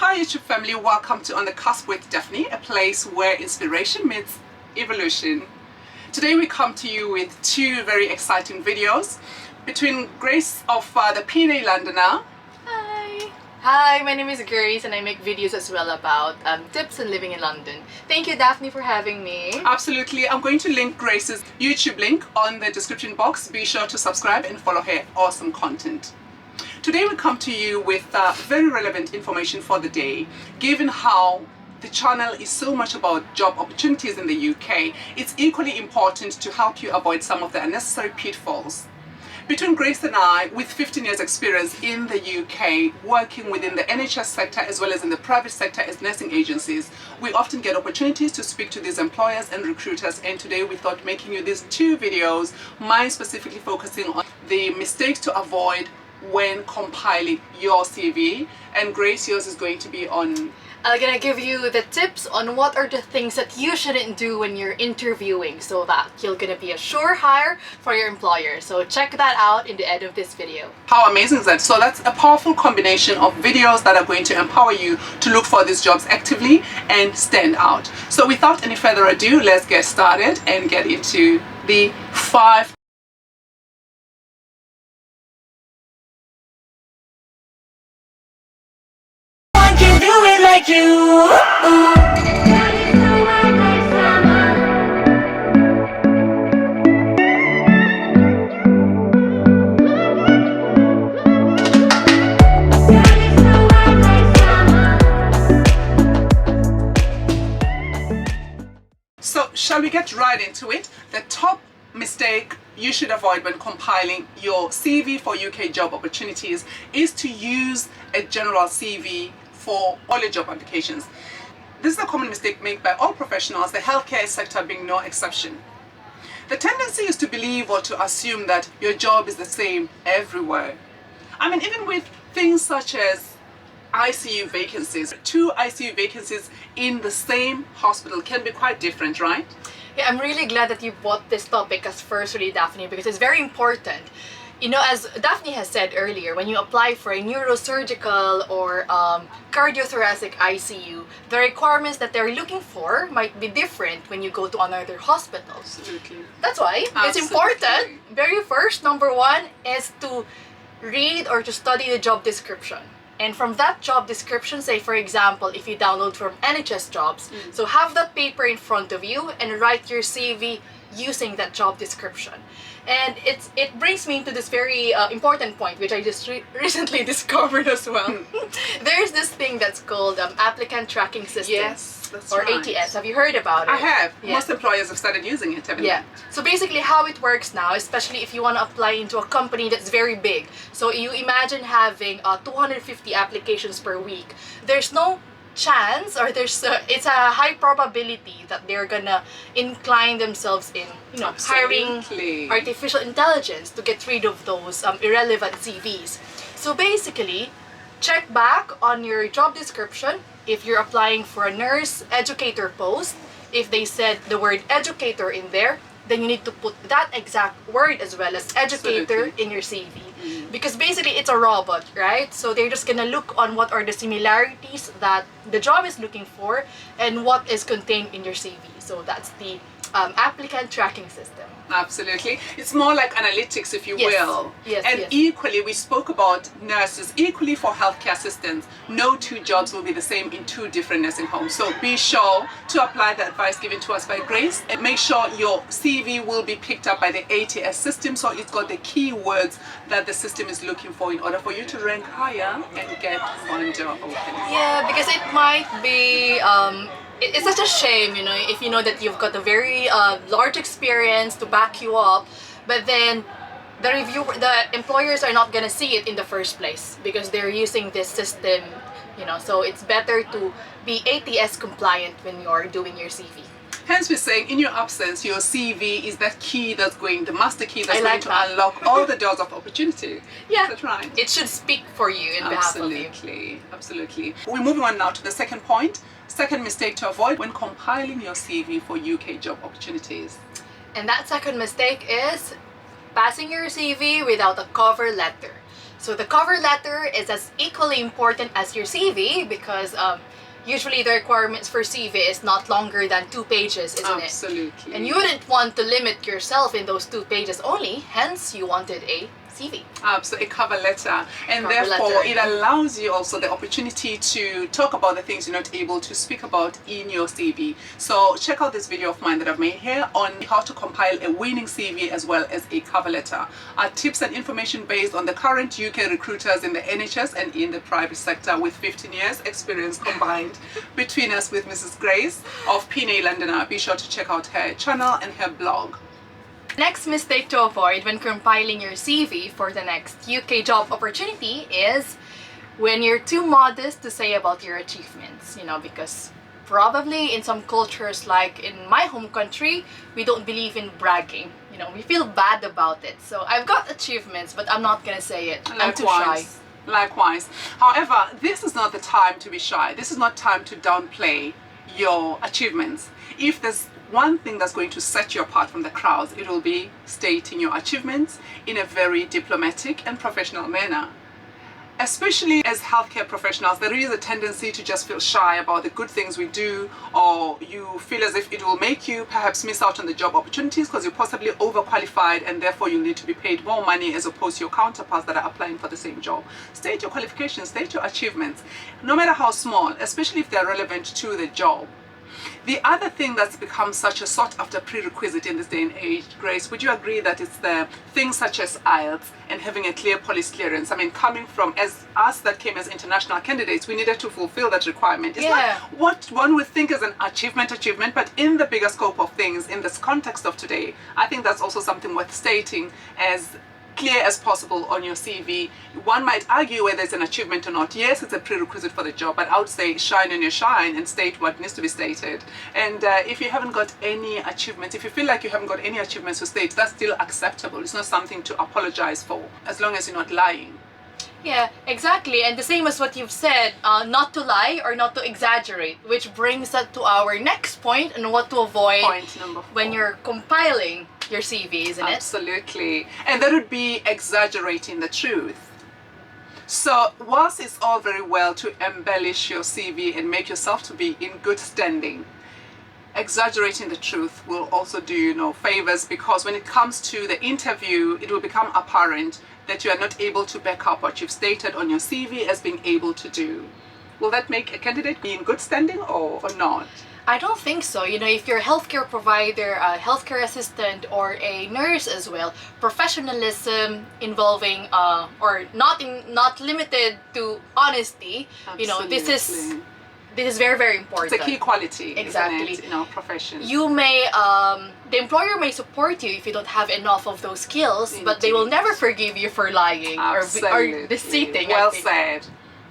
Hi YouTube family, welcome to On the Cusp with Daphne, a place where inspiration meets evolution. Today we come to you with two very exciting videos between Grace of the Pinay Londoner. Hi! Hi, my name is Grace and I make videos as well about tips on living in London. Thank you Daphne for having me. Absolutely. I'm going to link Grace's YouTube link on the description box. Be sure to subscribe and follow her awesome content. Today we come to you with very relevant information for the day. Given how the channel is so much about job opportunities in the UK, it's equally important to help you avoid some of the unnecessary pitfalls. Between Grace and I, with 15 years experience in the UK, working within the NHS sector as well as in the private sector as nursing agencies, we often get opportunities to speak to these employers and recruiters, and today we thought making you these two videos, mine specifically focusing on the mistakes to avoid when compiling your CV, and Grace, yours is going to be on... I'm gonna give you the tips on what are the things that you shouldn't do when you're interviewing so that you're gonna be a sure hire for your employer. So check that out in the end of this video. How amazing is that? So that's a powerful combination of videos that are going to empower you to look for these jobs actively and stand out. So without any further ado, let's get started and get into the 5 like you. So shall we get right into it? The top mistake you should avoid when compiling your CV for UK job opportunities is to use a general CV for all your job applications. This is a common mistake made by all professionals, the healthcare sector being no exception. The tendency is to believe or to assume that your job is the same everywhere. I mean, even with things such as ICU vacancies, 2 ICU vacancies in the same hospital can be quite different, right? Yeah, I'm really glad that you brought this topic as first, really, Daphne, because it's very important. You know, as Daphne has said earlier, when you apply for a neurosurgical or cardiothoracic ICU, the requirements that they're looking for might be different when you go to another hospital. Absolutely. That's why it's important. Very first, number one, is to read or to study the job description. And from that job description, say for example, if you download from NHS Jobs, so have that paper in front of you and write your CV using that job description. And it brings me to this very important point, which I just recently discovered as well. There's this thing that's called applicant tracking system. Yes, that's or right. ATS. Have you heard about it? I have. Yeah. Most employers have started using it, haven't Yeah. they? So basically how it works now, especially if you want to apply into a company that's very big. So you imagine having 250 applications per week. There's no chance, or it's a high probability that they're gonna incline themselves in, you know, Absolutely. hiring artificial intelligence to get rid of those irrelevant CVs. So basically, check back on your job description. If you're applying for a nurse educator post, if they said the word educator in there, then you need to put that exact word as well as educator Absolutely. in your CV. Because basically it's a robot, right? So they're just gonna look on what are the similarities that the job is looking for and what is contained in your CV. So that's the applicant tracking system. Absolutely. It's more like analytics, if you Yes. will. Yes, And yes. equally, we spoke about nurses, equally for healthcare assistants. No 2 jobs will be the same in 2 different nursing homes. So be sure to apply the advice given to us by Grace, and make sure your CV will be picked up by the ATS system, so it's got the keywords that the system is looking for in order for you to rank higher and get one job open. Yeah, because it might be it's such a shame, you know, if you know that you've got a very large experience to back you up, but then the employers are not gonna see it in the first place because they're using this system, you know. So it's better to be ATS compliant when you're doing your CV. Hence we're saying in your absence, your CV is that key that's going, the master key that's I going like to that. unlock all the doors of opportunity. Yeah, That's right. it should speak for you in behalf of you. Absolutely, absolutely. We're moving on now to the second point. Second mistake to avoid when compiling your CV for UK job opportunities. And that second mistake is passing your CV without a cover letter. So the cover letter is as equally important as your CV because usually the requirements for CV is not longer than 2 pages, isn't it? Absolutely. And you wouldn't want to limit yourself in those 2 pages only, hence you wanted a CV. Absolutely, a cover letter. And Cover therefore, letter. it allows you also the opportunity to talk about the things you're not able to speak about in your CV. So check out this video of mine that I've made here on how to compile a winning CV as well as a cover letter. Tips and information based on the current UK recruiters in the NHS and in the private sector with 15 years experience combined between us with Mrs. Grace of Pinay Londoner. Be sure to check out her channel and her blog. Next mistake to avoid when compiling your CV for the next UK job opportunity is when you're too modest to say about your achievements, because probably in some cultures, like in my home country, we don't believe in bragging. We feel bad about it. So I've got achievements, but I'm not gonna say it. I'm too shy. Likewise. However, this is not the time to be shy. This is not time to downplay your achievements. If there's one thing that's going to set you apart from the crowds, it will be stating your achievements in a very diplomatic and professional manner. Especially as healthcare professionals, there is a tendency to just feel shy about the good things we do, or you feel as if it will make you perhaps miss out on the job opportunities because you're possibly overqualified and therefore you need to be paid more money as opposed to your counterparts that are applying for the same job. State your qualifications, state your achievements, no matter how small, especially if they're relevant to the job. The other thing that's become such a sought after prerequisite in this day and age, Grace, would you agree that it's the things such as IELTS and having a clear police clearance? I mean, coming from as us that came as international candidates, we needed to fulfill that requirement. It's not what one would think is an achievement, but in the bigger scope of things, in this context of today, I think that's also something worth stating as clear as possible on your CV. One might argue whether it's an achievement or not. Yes, it's a prerequisite for the job, but I would say shine on your shine and state what needs to be stated. And if you haven't got any achievements, if you feel like you haven't got any achievements to state, that's still acceptable. It's not something to apologize for, as long as you're not lying. Yeah, exactly. And the same as what you've said, not to lie or not to exaggerate, which brings us to our next point and what to avoid Point number 4. when you're compiling your CV, isn't it? Absolutely. And that would be exaggerating the truth. So whilst it's all very well to embellish your CV and make yourself to be in good standing, exaggerating the truth will also do you no favors, because when it comes to the interview, it will become apparent that you are not able to back up what you've stated on your CV as being able to do. Will that make a candidate be in good standing or not? I don't think so. If you're a healthcare provider, a healthcare assistant, or a nurse as well, professionalism involving or not limited to honesty. This is very, very important. It's a key quality, exactly, isn't it, in our profession. You may the employer may support you if you don't have enough of those skills, Indeed. but they will never forgive you for lying or deceiving. Well said.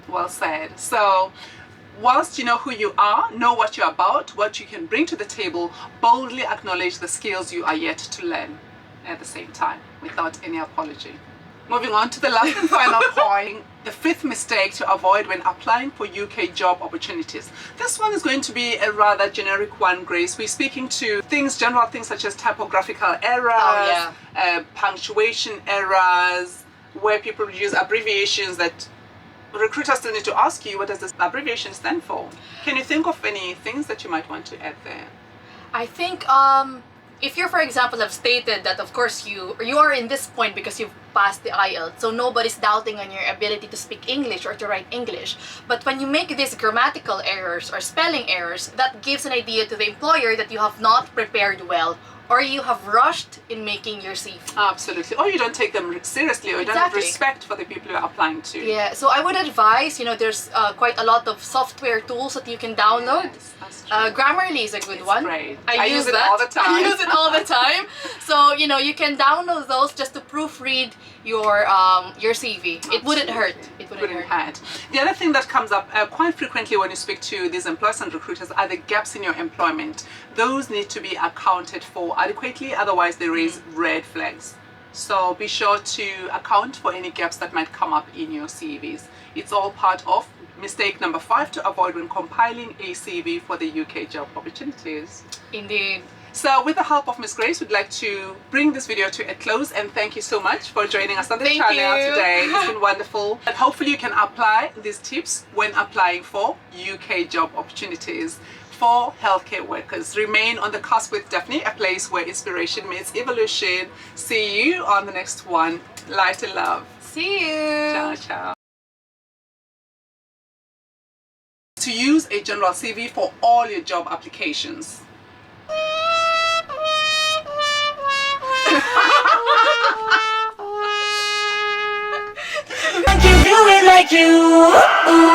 Well said. So whilst you know who you are, know what you're about, what you can bring to the table, boldly acknowledge the skills you are yet to learn at the same time, without any apology. Moving on to the last and final point, the 5th mistake to avoid when applying for UK job opportunities. This one is going to be a rather generic one, Grace. We're speaking to general things such as typographical errors, punctuation errors, where people use abbreviations that recruiters still need to ask you, what does this abbreviation stand for? Can you think of any things that you might want to add there? I think if you, for example, have stated that of course you are in this point because you've passed the IELTS, so nobody's doubting on your ability to speak English or to write English. But when you make these grammatical errors or spelling errors, that gives an idea to the employer that you have not prepared well, or you have rushed in making your CV. Absolutely. Or you don't take them seriously, or you don't have respect for the people you're applying to. Yeah, so I would advise, there's quite a lot of software tools that you can download. Yes, that's true. Grammarly is a good one. Great. I use it that all the time. I use it all the time. So, you can download those just to proofread your CV. Absolutely. It wouldn't hurt. It wouldn't hurt. The other thing that comes up quite frequently when you speak to these employers and recruiters are the gaps in your employment. Those need to be accounted for adequately, otherwise they raise red flags. So be sure to account for any gaps that might come up in your CVs. It's all part of mistake number 5 to avoid when compiling a CV for the UK job opportunities. Indeed. So with the help of Miss Grace, we'd like to bring this video to a close, and thank you so much for joining us on the Thank channel you. today. It's been wonderful. And hopefully you can apply these tips when applying for UK job opportunities for healthcare workers. Remain on the cusp with Daphne, a place where inspiration meets evolution. See you on the next one. Light and love. See you. Ciao, ciao. To use a general CV for all your job applications. I can do it like you.